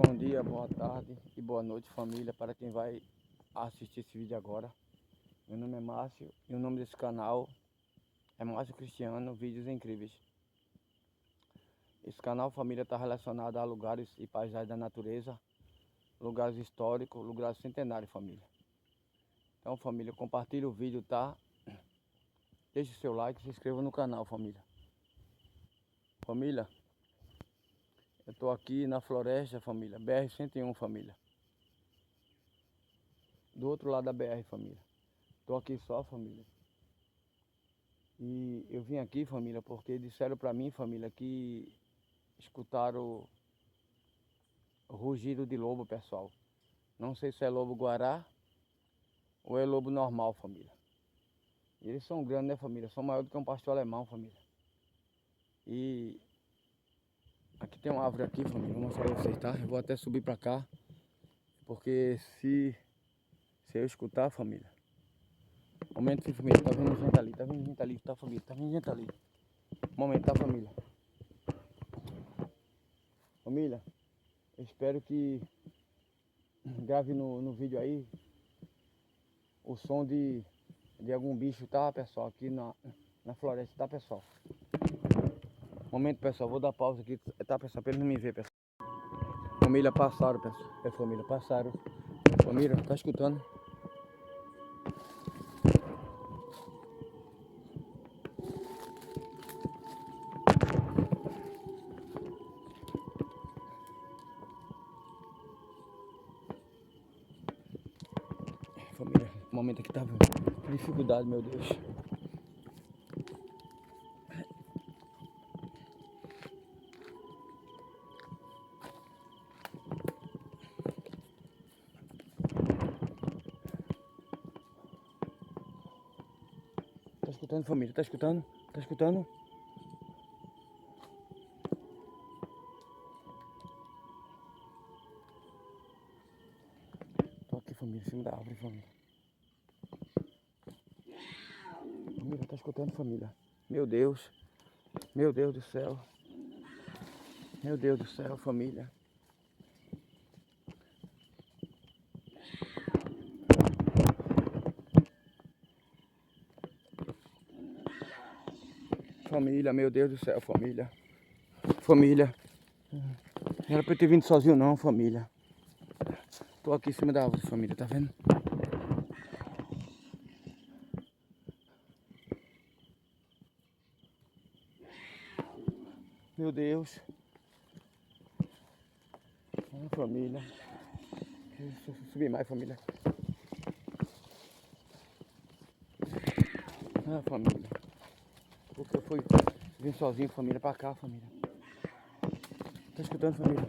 Bom dia, boa tarde e boa noite, família, para quem vai assistir esse vídeo agora. Meu nome é Márcio e o nome desse canal é Márcio Cristiano Vídeos Incríveis. Esse canal, família, está relacionado a lugares e paisagens da natureza, lugares históricos, lugares centenários, família. Então, família, compartilhe o vídeo, tá? Deixe seu like e se inscreva no canal, família. Família, eu estou aqui na floresta, família, BR-101, família. Do outro lado da BR, família. Estou aqui só, família. E eu vim aqui, família, porque disseram para mim, família, que escutaram o rugido de lobo, pessoal. Não sei se é lobo guará ou é lobo normal, família. E eles são grandes, né, família? São maiores do que um pastor alemão, família. E aqui tem uma árvore aqui, família. Vou mostrar pra vocês, tá? Eu vou até subir pra cá, porque se eu escutar, família. Momento, sim, família. Tá vendo gente ali? Tá vendo gente ali? Tá, família? Tá vendo gente ali? Momento, tá, família? Família, eu espero que grave no vídeo aí o som de algum bicho, tá, pessoal? Aqui na floresta, tá, pessoal? Momento, pessoal, vou dar pausa aqui, tá, pessoal? Pra eles não me ver, pessoal. Família, passaram, pessoal. Família, passaram. Família, tá escutando? Família, o momento aqui tá com dificuldade, meu Deus. Tá escutando, família? Tá escutando? Tá escutando? Tô aqui, família, em cima da árvore, família. Família, tá escutando, família? Meu Deus. Meu Deus do céu. Meu Deus do céu, família. Família, meu Deus do céu, família. Família. Não era pra eu ter vindo sozinho não, família. Tô aqui em cima da árvore, família, tá vendo? Meu Deus. Ah, família. Deixa eu subir mais, família. Ah, família. Porque eu fui vir sozinho, família, pra cá, família. Tá escutando, família?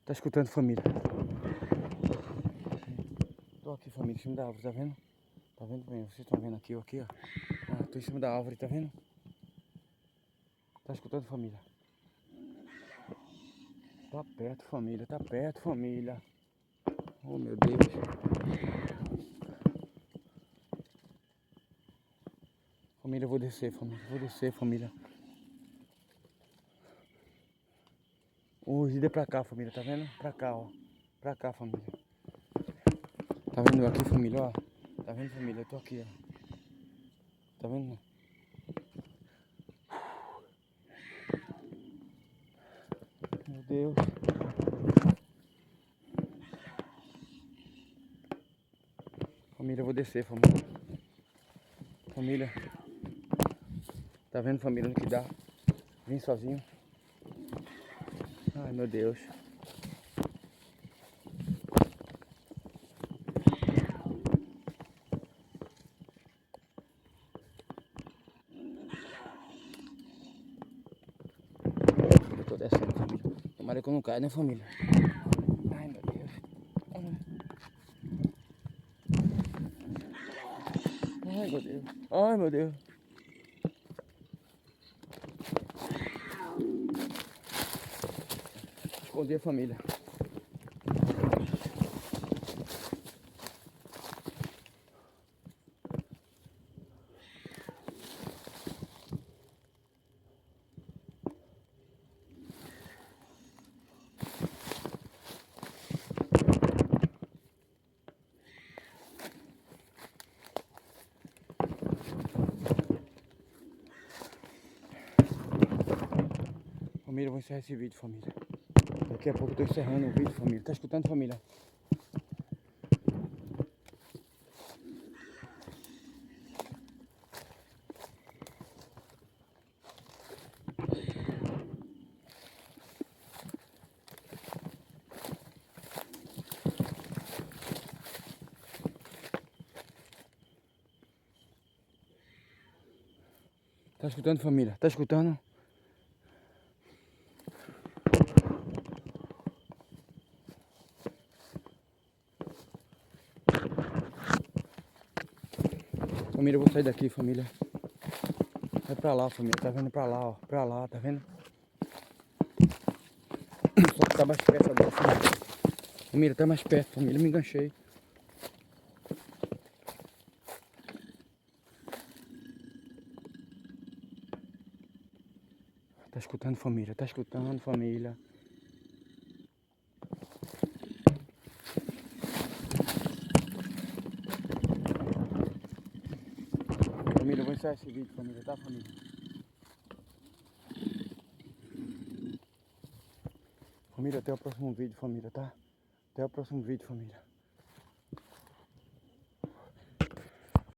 Tá escutando, família? Tô aqui, família, em cima da árvore, tá vendo? Tá vendo, família? Vocês estão vendo aqui, ó, aqui, ó. Ah, tô em cima da árvore, tá vendo? Tá escutando, família? Tá perto, família, tá perto, família. Oh, meu Deus. Família, eu vou descer, família. Vou descer, família. O rugido é pra cá, família, tá vendo? Pra cá, ó. Pra cá, família. Tá vendo aqui, família, ó? Tá vendo, família? Eu tô aqui, ó. Tá vendo? Meu Deus. Família, eu vou descer, família. Família. Tá vendo, família, no que dá? Vim sozinho. Ai, meu Deus. Eu tô descendo, família. Tomara que eu não caia, né, família? Ai, meu Deus. Ai, meu Deus. Ai, meu Deus. Bom dia, família. Família, eu vou encerrar esse vídeo, família. Daqui a pouco eu tô encerrando o vídeo, família. Tá escutando, família? Tá escutando, família? Tá escutando? Família, eu vou sair daqui, família. Vai pra lá, família. Tá vendo pra lá, ó. Pra lá, tá vendo? Só que tá mais perto agora, família. Família, tá mais perto, família. Me enganchei. Tá escutando, família? Tá escutando, família? Família, eu vou encerrar esse vídeo, família, tá, família? Família, até o próximo vídeo, família, tá? Até o próximo vídeo, família.